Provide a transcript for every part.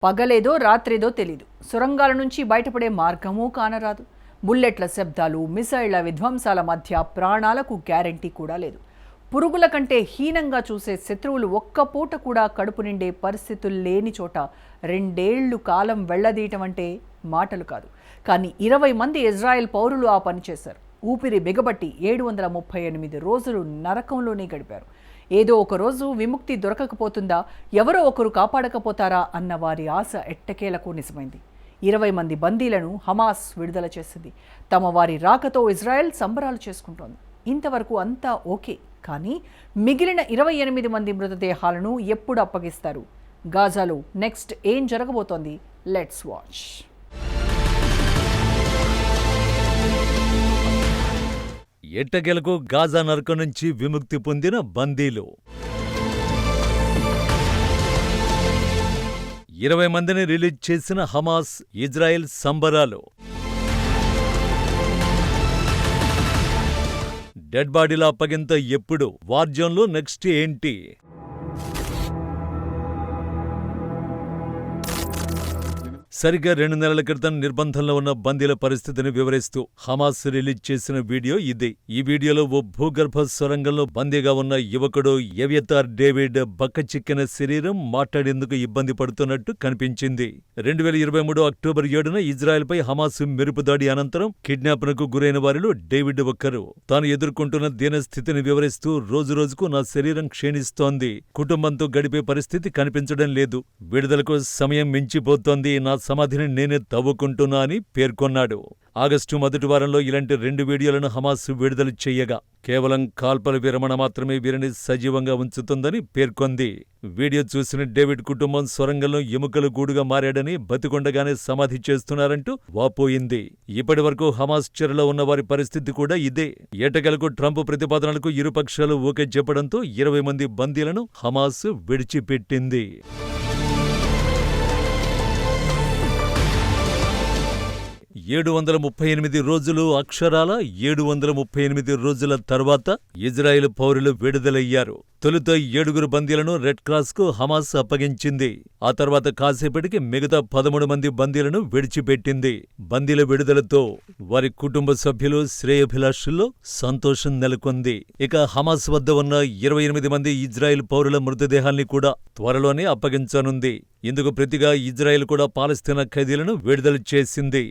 పగలేదో రాత్రేదో తెలీదు. సొరంగాల నుంచి బయటపడే మార్గమూ కానరాదు. బుల్లెట్ల శబ్దాలు, మిసైళ్ల విధ్వంసాల మధ్య ప్రాణాలకు గ్యారెంటీ కూడా లేదు. పురుగుల కంటే హీనంగా చూసే శత్రువులు ఒక్క పూట కూడా కడుపు నిండే పరిస్థితులు లేని చోట 2 ఏళ్లు కాలం వెళ్లదీయటం అంటే మాటలు కాదు. కానీ 20 మంది ఇజ్రాయెల్ పౌరులు ఆ పని చేశారు. ఊపిరి బిగబట్టి 738 రోజులు నరకంలోనే గడిపారు. ఏదో ఒక రోజు విముక్తి దొరకకపోతుందా, ఎవరో ఒకరు కాపాడకపోతారా అన్న వారి ఆశ ఎట్టకేలకు నిజమైంది. 20 మంది బందీలను హమాస్ విడుదల చేసింది. తమ వారి రాకతో ఇజ్రాయెల్ సంబరాలు చేసుకుంటోంది. ఇంతవరకు అంతా ఓకే. కానీ మిగిలిన 28 మంది మృతదేహాలను ఎప్పుడు అప్పగిస్తారు? గాజాలో నెక్స్ట్ ఏం జరగబోతోంది? Let's watch. ఎట్టకేలకు గాజా నరకం నుంచి విముక్తి పొందిన బందీలు 20 మందిని రిలీజ్ చేసిన హమాస్, ఇజ్రాయెల్ సంబరాలు. డెడ్ బాడీల అప్పగింత ఎప్పుడు? వార్ జోన్లో నెక్స్ట్ ఏంటి? సరిగ్గా 2 నెలల క్రితం నిర్బంధంలో ఉన్న బందీల పరిస్థితిని వివరిస్తూ హమాస్ రిలీజ్ చేసిన వీడియో ఇదే. ఈ వీడియోలో ఓ భూగర్భ సొరంగంలో బందీగా ఉన్న యువకుడు ఎవ్యతార్ డేవిడ్ బక్కచిక్కిన శరీరం మాట్లాడేందుకు ఇబ్బంది పడుతున్నట్టు కనిపించింది. 2023 అక్టోబర్ 7న ఇజ్రాయెల్పై హమాస్ మెరుపుదాడి అనంతరం కిడ్నాప్నకు గురైన వారిలో డేవిడ్ ఒక్కరు. తాను ఎదుర్కొంటున్న దీనస్థితిని వివరిస్తూ రోజురోజుకు నా శరీరం క్షీణిస్తోంది, కుటుంబంతో గడిపే పరిస్థితి కనిపించడం లేదు, విడుదలకు సమయం మించిపోతోంది, నా సమాధిని నేనే తవ్వుకుంటున్నా అని పేర్కొన్నాడు. ఆగస్టు మొదటి వారంలో ఇలాంటి 2 వీడియోలను హమాస్ విడుదల చెయ్యగా కేవలం కాల్పల విరమణ మాత్రమే వీరిని సజీవంగా ఉంచుతుందని పేర్కొంది. వీడియో చూసిన డేవిడ్ కుటుంబం సొరంగంలో ఎముకలు గూడుగా మారాడని, బతికొండగానే సమాధి చేస్తున్నారంటూ వాపోయింది. ఇప్పటి వరకు హమాస్ చెరలో ఉన్న వారి పరిస్థితి కూడా ఇదే. ఎట్టకేలకు ట్రంప్ ప్రతిపాదనలకు ఇరుపక్షాలు ఓకే చెప్పడంతో 20 మంది బందీలను హమాస్ విడిచిపెట్టింది. 738 రోజులు, అక్షరాల 738 రోజుల తర్వాత ఇజ్రాయెల్ పౌరులు విడుదలయ్యారు. తొలుత 7 బందీలను రెడ్ క్రాస్ కు హమాస్ అప్పగించింది. ఆ తర్వాత కాసేపటికి మిగతా 13 మంది బందీలను విడిచిపెట్టింది. బందీల విడుదలతో వారి కుటుంబ సభ్యులు, శ్రేయోభిలాషుల్లో సంతోషం నెలకొంది. ఇక హమాస్ వద్ద ఉన్న 28 మంది ఇజ్రాయెల్ పౌరుల మృతదేహాల్ని కూడా త్వరలోనే అప్పగించనుంది. ఇందుకు ప్రతిగా ఇజ్రాయెల్ కూడా పాలస్తీనా ఖైదీలను విడుదల చేసింది.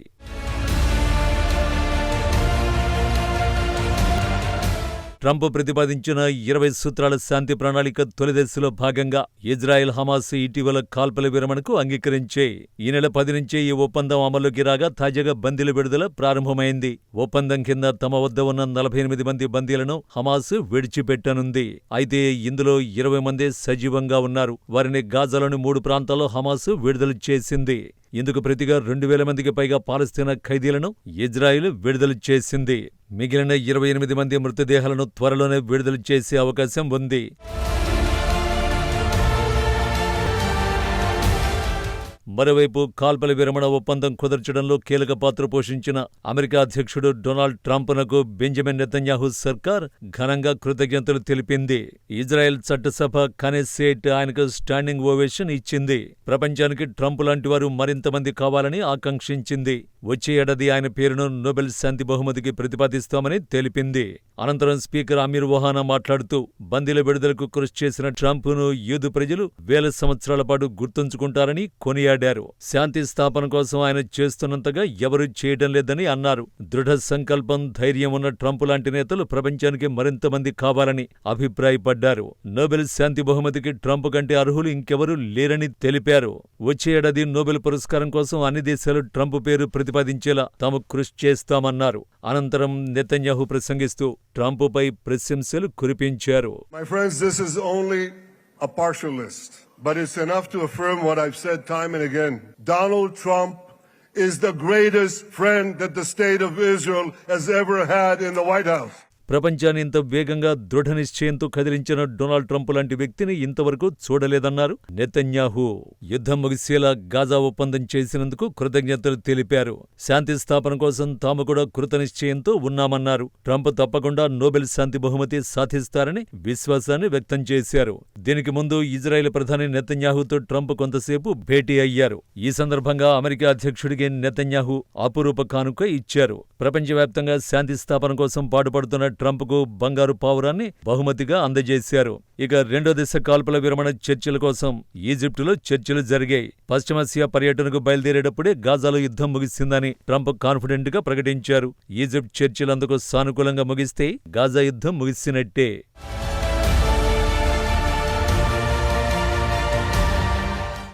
ట్రంప్ ప్రతిపాదించిన 20 సూత్రాల శాంతి ప్రణాళిక తొలి దశలో భాగంగా ఇజ్రాయెల్, హమాస్ ఇటీవల కాల్పల విరమణకు అంగీకరించాయి. ఈ నెల 10 నుంచే ఈ ఒప్పందం అమల్లోకి రాగా తాజాగా బందీల విడుదల ప్రారంభమైంది. ఒప్పందం కింద తమ వద్ద ఉన్న 48 మంది బందీలను హమాస్ విడిచిపెట్టనుంది. అయితే ఇందులో 20 మందే సజీవంగా ఉన్నారు. వారిని గాజాలోని 3 ప్రాంతాల్లో హమాస్ విడుదల చేసింది. ఇందుకు ప్రతిగా 2000 మందికి పైగా పాలస్తీనా ఖైదీలను ఇజ్రాయెల్ విడుదల చేసింది. మిగిలిన 28 మంది మృతదేహాలను త్వరలోనే విడుదల చేసే అవకాశం ఉంది. మరోవైపు కాల్పల విరమణ ఒప్పందం కుదర్చడంలో కీలక పాత్ర పోషించిన అమెరికా అధ్యక్షుడు డొనాల్డ్ ట్రంప్నకు బెంజమిన్ నెతన్యాహు సర్కార్ ఘనంగా కృతజ్ఞతలు తెలిపింది. ఇజ్రాయెల్ చట్టసభ కనెస్సేట్ ఆయనకు స్టాండింగ్ ఓవేషన్ ఇచ్చింది. ప్రపంచానికి ట్రంప్ లాంటి వారు మరింత మంది కావాలని ఆకాంక్షించింది. వచ్చే ఏడాది ఆయన పేరును నోబెల్ శాంతి బహుమతికి ప్రతిపాదిస్తామని తెలిపింది. అనంతరం స్పీకర్ అమీర్ ఒహానా మాట్లాడుతూ బందీల విడుదలకు కృషి చేసిన ట్రంప్ను యూదు ప్రజలు 1000 సంవత్సరాల పాటు గుర్తుంచుకుంటారని కొనియాడారు. శాంతి స్థాపన కోసం ఆయన చేస్తున్నంతగా ఎవరూ చేయడం లేదని అన్నారు. దృఢ సంకల్పం, ధైర్యం ఉన్న ట్రంప్ లాంటి నేతలు ప్రపంచానికి మరింత మంది కావాలని అభిప్రాయపడ్డారు. నోబెల్ శాంతి బహుమతికి ట్రంప్ కంటే అర్హులు ఇంకెవరూ లేరని తెలిపారు. వచ్చే ఏడాది నోబెల్ పురస్కారం కోసం అన్ని దేశాలు ట్రంప్ పేరు ప్రతిపాదించేలా తాము కృషి చేస్తామన్నారు. అనంతరం నెతన్యాహు ప్రసంగిస్తూ ట్రంప్పై ప్రశంసలు కురిపించారు. My friends, this is only a partial list, but it's enough to affirm what I've said time and again. Donald Trump is the greatest friend that the state of Israel has ever had in the White House. ప్రపంచాన్ని ఇంత వేగంగా దృఢ నిశ్చయంతో కదిలించిన Donald Trump లాంటి వ్యక్తిని ఇంతవరకు చూడలేదన్నారు Netanyahu. యుద్ధం ముగిసేలా Gaza ఒప్పందం చేసినందుకు కృతజ్ఞతలు తెలిపారు. శాంతి స్థాపన కోసం తాము కూడా కృతనిశ్చయంతో ఉన్నామన్నారు. ట్రంప్ తప్పకుండా నోబెల్ శాంతి బహుమతి సాధిస్తారని విశ్వాసాన్ని వ్యక్తం చేశారు. దీనికి ముందు ఇజ్రాయెల్ ప్రధాని నెతన్యాహుతో ట్రంప్ కొంతసేపు భేటీ అయ్యారు. ఈ సందర్భంగా అమెరికా అధ్యక్షుడికి నెతన్యాహు అపురూప కానుక ఇచ్చారు. ప్రపంచవ్యాప్తంగా శాంతి స్థాపన కోసం పాటుపడుతున్న ట్రంప్కు బంగారు పావురాన్ని బహుమతిగా అందజేశారు. ఇక రెండో దశ కాల్పుల విరమణ చర్చల కోసం ఈజిప్టులో చర్చలు జరిగాయి. పశ్చిమాసియా పర్యటనకు బయలుదేరేటప్పుడే గాజాలో యుద్ధం ముగిసిందని ట్రంప్ కాన్ఫిడెంట్ గా ప్రకటించారు. ఈజిప్ట్ చర్చలందుకు సానుకూలంగా ముగిస్తే గాజా యుద్ధం ముగిసినట్టే.